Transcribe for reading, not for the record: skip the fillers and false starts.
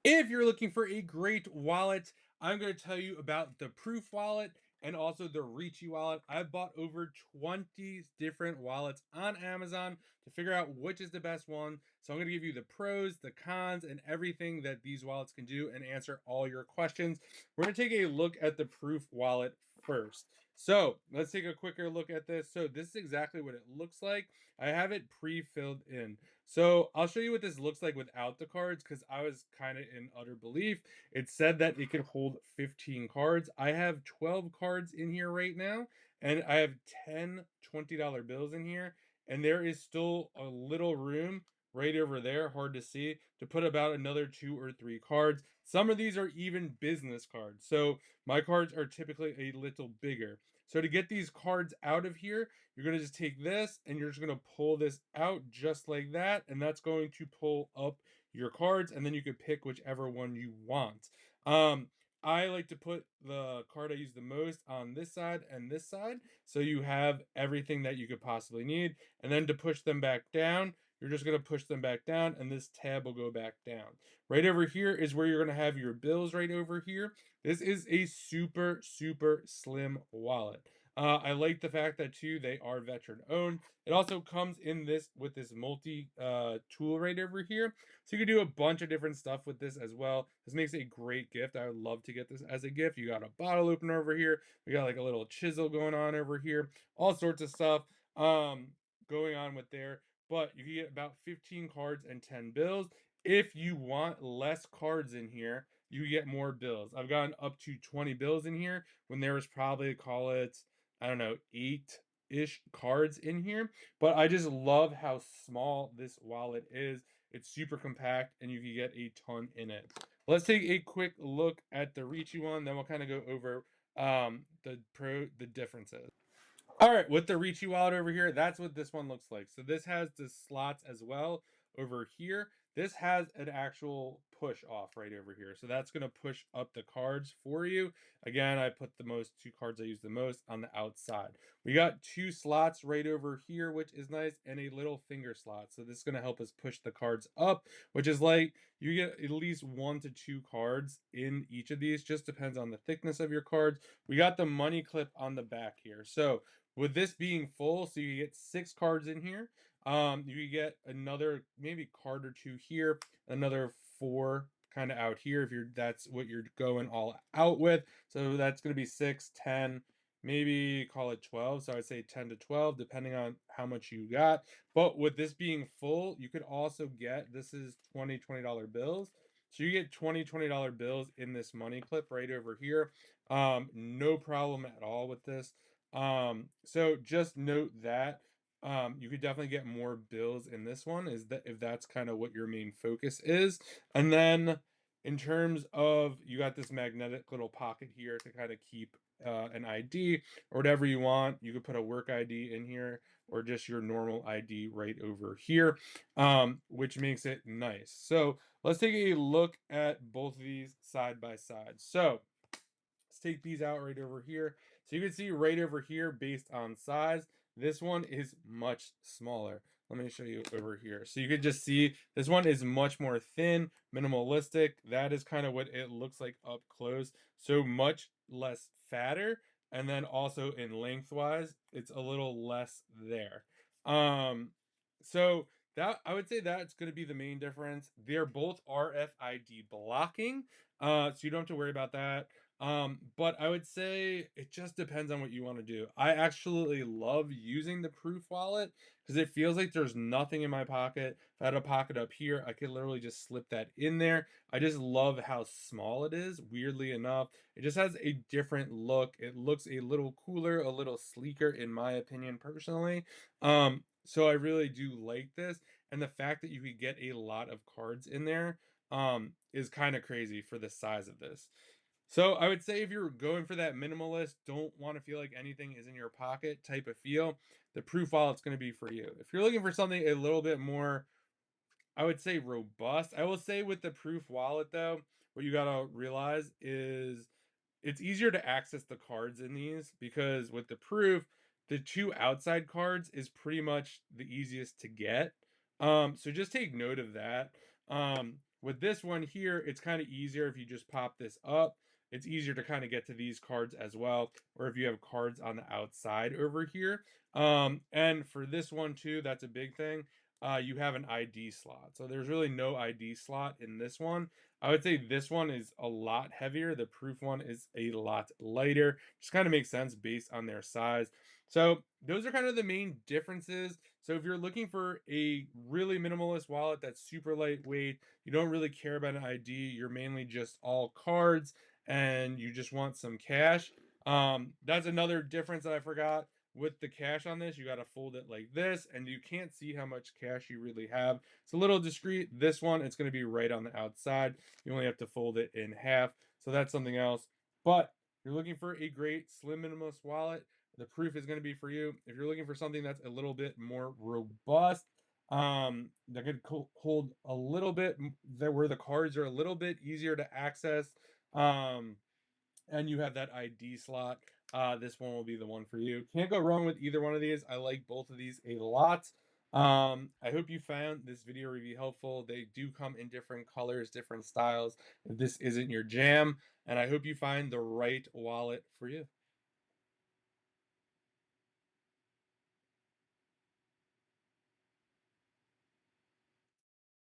If you're looking for a great wallet, I'm going to tell you about the Proof wallet and also the Ricci wallet. I've bought over 20 different wallets on Amazon to figure out which is the best one. So I'm going to give you the pros, the cons, and everything that these wallets can do and answer all your questions. We're going to take a look at the Proof wallet first. So let's take a quicker look at this. So this is exactly what it looks like. I have it pre-filled in. So I'll show you what this looks like without the cards because I was kind of in utter belief. It said that it could hold 15 cards. I have 12 cards in here right now, and I have 10 $20 bills in here, and there is still a little room right over there, hard to see, to put about another 2 or 3 cards. Some of these are even business cards. So my cards are typically a little bigger. So to get these cards out of here, you're going to just take this and you're just going to pull this out just like that. And that's going to pull up your cards. And then you can pick whichever one you want. Um, I like to put the card I use the most on this side and this side. So you have everything that you could possibly need. And then to push them back down, you're just going to push them back down and this tab will go back down. Right over here is where you're going to have your bills right over here. This is a super, super slim wallet. I like the fact that too they are veteran owned. It also comes in this with this multi tool right over here, so you can do a bunch of different stuff with this as well. This makes a great gift. I would love to get this as a gift. You got a bottle opener over here. We got like a little chisel going on over here. All sorts of stuff going on with there. But you can get about 15 cards and 10 bills. If you want less cards in here, you get more bills. I've gotten up to 20 bills in here when there was probably, call it, I don't know, 8-ish cards in here. But I just love how small this wallet is. It's super compact and you can get a ton in it. Let's take a quick look at the Ricci one, then we'll kind of go over the differences. All right, with the Ricci wallet over here, that's what this one looks like. So this has the slots as well over here. This has an actual push off right over here. So that's going to push up the cards for you. Again, I put the most 2 cards I use the most on the outside. We got 2 slots right over here, which is nice, and a little finger slot. So this is going to help us push the cards up, which is like you get at least 1 to 2 cards in each of these. Just depends on the thickness of your cards. We got the money clip on the back here. So with this being full, so you get 6 cards in here. You get another maybe card or 2 here, another 4 kind of out here if you're that's what you're going all out with. So that's going to be 6, 10, maybe call it 12. So I'd say 10 to 12 depending on how much you got. But with this being full, you could also get, this is $20 bills. So you get $20 bills in this money clip right over here. No problem at all with this. So just note that you could definitely get more bills in this one, is that if that's kind of what your main focus is. And then in terms of, you got this magnetic little pocket here to kind of keep an ID or whatever you want. You could put a work ID in here or just your normal ID right over here, which makes it nice. So let's take a look at both of these side by side. So let's take these out right over here. So you can see right over here, based on size, this one is much smaller. Let me show you over here. So you could just see this one is much more thin, minimalistic. That is kind of what it looks like up close. So much less fatter. And then also in lengthwise, it's a little less there. Um, so that, I would say that's going to be the main difference. They're both RFID blocking. So you don't have to worry about that. But I would say it just depends on what you want to do. I actually love using the Proof wallet because it feels like there's nothing in my pocket. If I had a pocket up here, I could literally just slip that in there. I just love how small it is, weirdly enough. It just has a different look. It looks a little cooler, a little sleeker, in my opinion, personally. So I really do like this. And the fact that you could get a lot of cards in there is kind of crazy for the size of this. So I would say if you're going for that minimalist, don't want to feel like anything is in your pocket type of feel, the Proof wallet's going to be for you. If you're looking for something a little bit more, I would say robust. I will say with the Proof wallet though, what you got to realize is it's easier to access the cards in these because with the Proof, the 2 outside cards is pretty much the easiest to get. So just take note of that. With this one here, it's kind of easier if you just pop this up. It's easier to kind of get to these cards as well, or if you have cards on the outside over here. And for this one too, that's a big thing. You have an ID slot. So there's really no ID slot in this one. I would say this one is a lot heavier. The proof one is a lot lighter. Just kind of makes sense based on their size. So those are kind of the main differences. So if you're looking for a really minimalist wallet that's super lightweight, you don't really care about an ID, you're mainly just all cards and you just want some cash. That's another difference that I forgot. With the cash on this, you got to fold it like this, and you can't see how much cash you really have. It's a little discreet. This one, it's going to be right on the outside. You only have to fold it in half. So that's something else. But if you're looking for a great slim minimalist wallet, the proof is going to be for you. If you're looking for something that's a little bit more robust, that could hold a little bit there where the cards are a little bit easier to access. Um, and you have that ID slot. This one will be the one for you. Can't go wrong with either one of these. I like both of these a lot. I hope you found this video review helpful. They do come in different colors, different styles. If this isn't your jam, and I hope you find the right wallet for you.